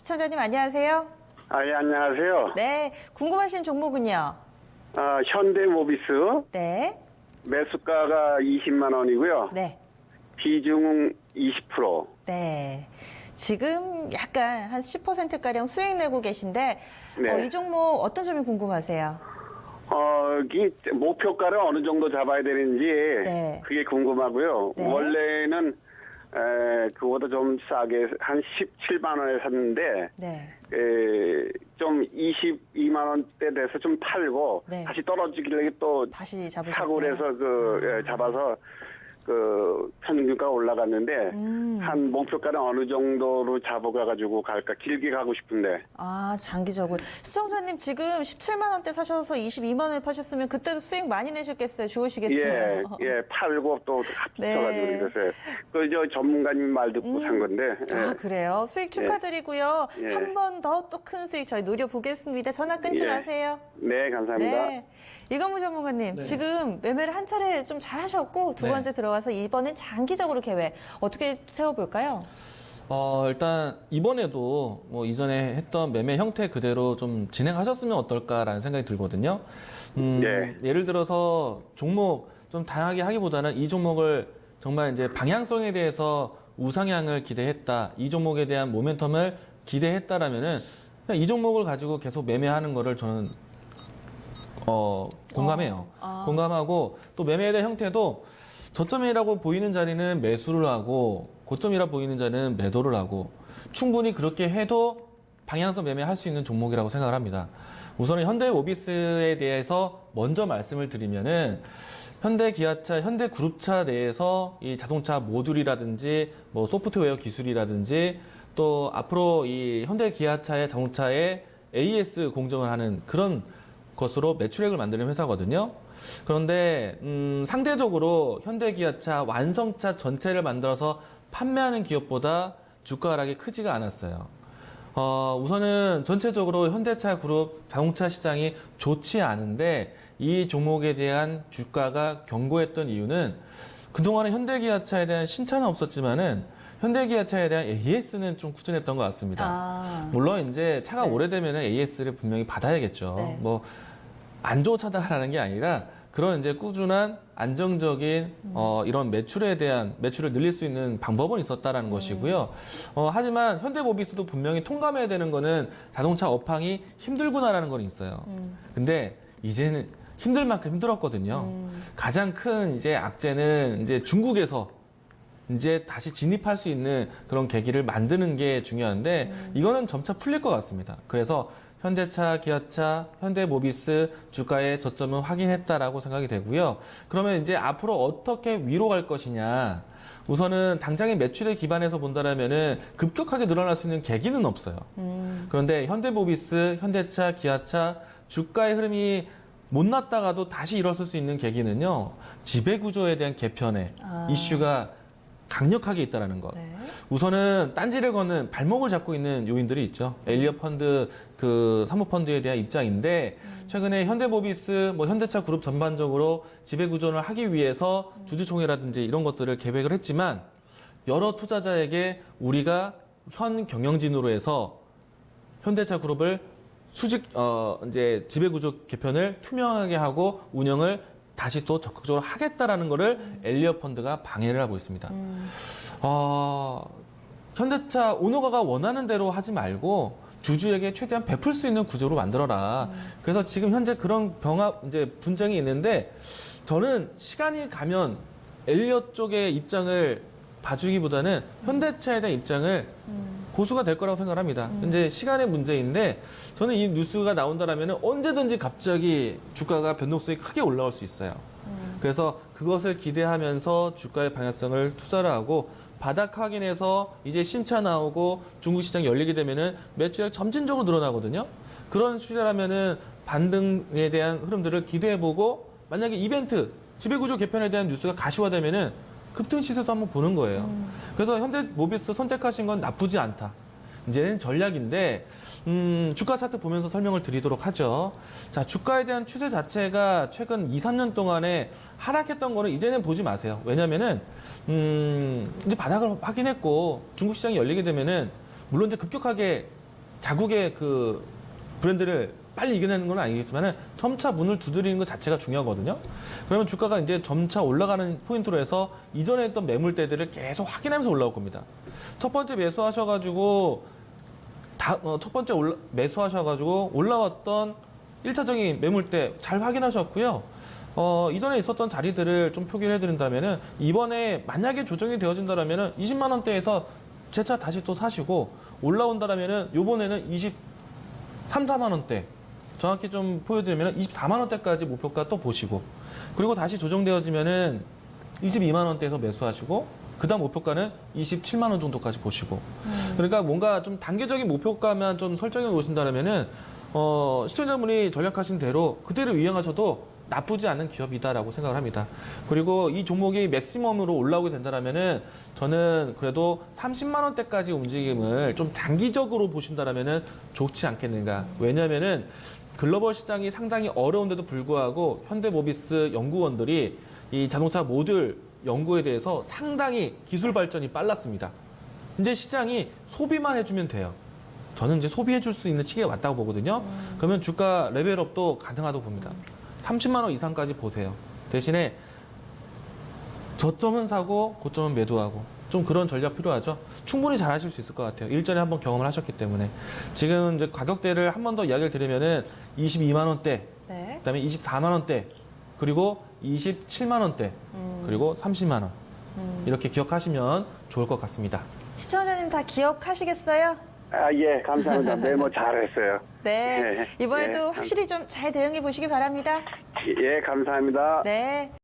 시청자님 안녕하세요. 예, 안녕하세요. 네, 궁금하신 종목은요? 현대모비스 네, 매수가가 20만 원이고요. 네, 비중 20%. 네. 지금 약간 한 10%가량 수익 내고 계신데 네. 이 종목 어떤 점이 궁금하세요? 이 목표가를 어느 정도 잡아야 되는지 네. 그게 궁금하고요. 네. 원래는 그보다 좀 싸게 한 17만 원에 샀는데 네, 좀 22만 원대 돼서 좀 팔고 네. 다시 떨어지길래 또 다시 잡으셨어요? 사고를 해서 잡아서 평균가 올라갔는데 한 목표가는 어느 정도로 잡아가지고 갈까 길게 가고 싶은데. 장기적으로. 시청자님 지금 17만 원대 사셔서 22만 원에 파셨으면 그때도 수익 많이 내셨겠어요? 좋으시겠어요? 팔고 또 합쳐가지고 네. 이래서 저 전문가님 말 듣고 산 건데. 그래요? 수익 축하드리고요. 예. 한 번 더 또 큰 수익 저희 노려보겠습니다. 전화 끊지 예. 마세요. 네, 감사합니다. 네. 이건무 전문가님, 지금 매매를 한 차례 좀 잘하셨고 두 네. 번째 들어가서 이번엔 장기적으로 계획 어떻게 세워볼까요? 일단 이번에도 뭐 이전에 했던 매매 형태 그대로 좀 진행하셨으면 어떨까라는 생각이 들거든요. 네. 예를 들어서 종목 좀 다양하게 하기보다는 이 종목을 정말 이제 방향성에 대해서 우상향을 기대했다. 이 종목에 대한 모멘텀을 기대했다라면은 그냥 이 종목을 가지고 계속 매매하는 거를 저는 공감해요. 공감하고 또 매매에 대한 형태도 저점이라고 보이는 자리는 매수를 하고 고점이라 보이는 자리는 매도를 하고 충분히 그렇게 해도 방향성 매매할 수 있는 종목이라고 생각을 합니다. 우선은 현대모비스에 대해서 먼저 말씀을 드리면은 현대기아차, 현대그룹차 내에서 이 자동차 모듈이라든지 뭐 소프트웨어 기술이라든지 또 앞으로 이 현대기아차의 자동차에 AS 공정을 하는 그런 것으로 매출액을 만드는 회사거든요. 그런데 상대적으로 현대기아차 완성차 전체를 만들어서 판매하는 기업보다 주가 하락이 크지가 않았어요. 우선은 전체적으로 현대차 그룹 자동차 시장이 좋지 않은데 이 종목에 대한 주가가 견고했던 이유는 그동안에 현대기아차에 대한 신차는 없었지만은 현대기아차에 대한 AS는 좀 꾸준했던 것 같습니다. 물론 이제 차가 네. 오래되면 AS를 분명히 받아야겠죠. 네. 뭐 안 좋은 차다라는 게 아니라 그런 이제 꾸준한 안정적인 이런 매출에 대한 매출을 늘릴 수 있는 방법은 있었다라는 것이고요. 하지만 현대모비스도 분명히 통감해야 되는 거는 자동차 업황이 힘들구나라는 건 있어요. 근데 이제는 힘들 만큼 힘들었거든요. 가장 큰 이제 악재는 이제 중국에서 이제 다시 진입할 수 있는 그런 계기를 만드는 게 중요한데 이거는 점차 풀릴 것 같습니다. 그래서 현대차, 기아차, 현대모비스 주가의 저점은 확인했다라고 생각이 되고요. 그러면 이제 앞으로 어떻게 위로 갈 것이냐. 우선은 당장의 매출에 기반해서 본다라면은 급격하게 늘어날 수 있는 계기는 없어요. 그런데 현대모비스, 현대차, 기아차 주가의 흐름이 못 났다가도 다시 일어설 수 있는 계기는요. 지배구조에 대한 개편의 이슈가 강력하게 있다라는 것. 네. 우선은 딴지를 거는 발목을 잡고 있는 요인들이 있죠. 엘리엇 펀드 그 사모펀드에 대한 입장인데 최근에 현대모비스, 뭐 현대차 그룹 전반적으로 지배 구조를 하기 위해서 주주총회라든지 이런 것들을 계획을 했지만 여러 투자자에게 우리가 현 경영진으로 해서 현대차 그룹을 이제 지배 구조 개편을 투명하게 하고 운영을 다시 또 적극적으로 하겠다라는 거를 엘리엇 펀드가 방해를 하고 있습니다. 현대차 오너가가 원하는 대로 하지 말고 주주에게 최대한 베풀 수 있는 구조로 만들어라. 그래서 지금 현재 그런 이제 분쟁이 있는데 저는 시간이 가면 엘리엇 쪽의 입장을 봐주기보다는 현대차에 대한 입장을 고수가 될 거라고 생각합니다. 이제 시간의 문제인데 저는 이 뉴스가 나온다라면 언제든지 갑자기 주가가 변동성이 크게 올라올 수 있어요. 그래서 그것을 기대하면서 주가의 방향성을 투자를 하고 바닥 확인해서 이제 신차 나오고 중국 시장이 열리게 되면은 매출액 점진적으로 늘어나거든요. 그런 추세라면은 반등에 대한 흐름들을 기대해보고 만약에 이벤트 지배구조 개편에 대한 뉴스가 가시화되면은 급등 시세도 한번 보는 거예요. 그래서 현대모비스 선택하신 건 나쁘지 않다. 이제는 전략인데 주가 차트 보면서 설명을 드리도록 하죠. 자, 주가에 대한 추세 자체가 최근 2, 3년 동안에 하락했던 거는 이제는 보지 마세요. 왜냐면은 이제 바닥을 확인했고 중국 시장이 열리게 되면은 물론 이제 급격하게 자국의 그 브랜드를 빨리 이겨내는 건 아니겠지만 점차 문을 두드리는 것 자체가 중요하거든요. 그러면 주가가 이제 점차 올라가는 포인트로 해서 이전에 했던 매물대들을 계속 확인하면서 올라올 겁니다. 첫 번째 매수하셔가지고 매수하셔가지고 올라왔던 1차적인 매물대 잘 확인하셨고요. 이전에 있었던 자리들을 좀 표기를 해드린다면은 이번에 만약에 조정이 되어진다라면은 20만 원대에서 재차 다시 또 사시고 올라온다라면은 요번에는 23, 4만 원대 정확히 좀 보여드리면 24만 원대까지 목표가 또 보시고 그리고 다시 조정되어지면은 22만 원대에서 매수하시고 그다음 목표가는 27만 원 정도까지 보시고 그러니까 뭔가 좀 단계적인 목표가만 좀 설정해 놓으신다면은 시청자분이 전략하신 대로 그대로 이행하셔도 나쁘지 않은 기업이다라고 생각을 합니다. 그리고 이 종목이 맥시멈으로 올라오게 된다면은 저는 그래도 30만 원대까지 움직임을 좀 장기적으로 보신다면은 좋지 않겠는가. 왜냐하면은 글로벌 시장이 상당히 어려운데도 불구하고 현대모비스 연구원들이 이 자동차 모듈 연구에 대해서 상당히 기술 발전이 빨랐습니다. 이제 시장이 소비만 해주면 돼요. 저는 이제 소비해줄 수 있는 시기가 왔다고 보거든요. 그러면 주가 레벨업도 가능하다고 봅니다. 30만 원 이상까지 보세요. 대신에 저점은 사고 고점은 매도하고 좀 그런 전략 필요하죠. 충분히 잘 하실 수 있을 것 같아요. 일전에 한번 경험을 하셨기 때문에. 지금 이제 가격대를 한 번 더 이야기를 드리면은 22만 원대, 네. 그다음에 24만 원대, 그리고 27만 원대, 그리고 30만 원. 이렇게 기억하시면 좋을 것 같습니다. 시청자님 다 기억하시겠어요? 예, 감사합니다. 메모 잘했어요. 네. 예, 이번에도 예. 확실히 좀 잘 대응해 보시기 바랍니다. 예, 감사합니다. 네.